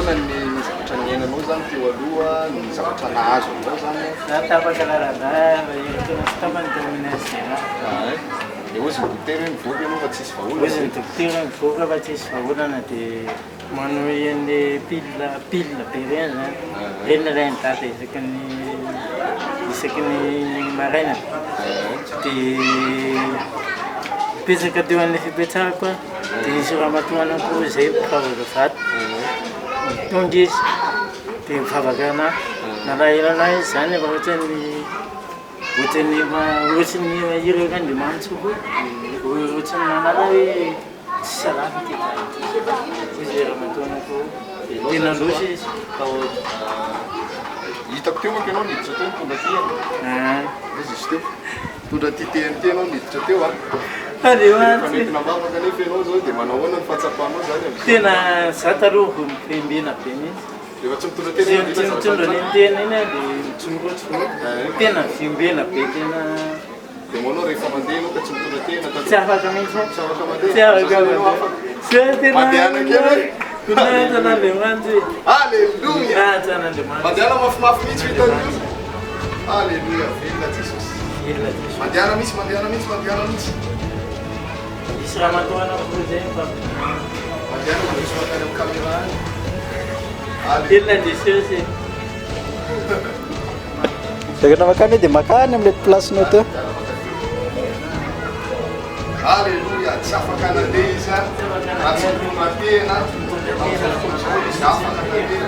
ahoana ny zavatra niainanao zany teo aloha ny zavatra nahazo anao zany za tapaka laradava tena sy tapany teo amin'ny asena de ozy ny dokotera hoe mivoaka ianao fa tsisy vaholana ozy ny dokotera mivoaka fa tsisy vaholana dia manao an'le pile be reny zany reny ray ny data isaky ny maraina dia mipetraka teo an'le fipetrahako dia nisy raha matoana koa zay mpifavaka vato tonga izy dia mifavaka anahy nalaelanahy izy zany fa ohatrany iraka-Andriamanitra koa ohatrany manala hoe tsy salama ty izy raha matoana koa tena loatra izy hitako teo manko ianao niditra teo mitondra ty izy izy teo mitondra ty TNT ianao niditra teo fanentina mavaka nefa ianao zao dia manao ahoana ny fahatsapanao zany tena za taloha fembena be mihitsy efa tsy mitondra tena mitondra ny tena iny dia mitsongotsongo tena fimbena be tena dia moanao rehefa mandeha anao ka tsy mitondra tena tsy afaka mihitsy tsy afaka mandeha tsy afaka mandeha mandehana kely kunatsan'Andriamanitra alleluia mandehana mafimafy mihitsy vitan'io alleluia velona jesosy mandehana mihitsy misy raha matoana koa zay fa mandehana misy makany amin'ny caméra velona Jesosy Rehefa makany dia makany amin'ilay placenao teo. Alleluia, tsy afaka nandeha izy raha tsy mitondra tena izy afaka nandeha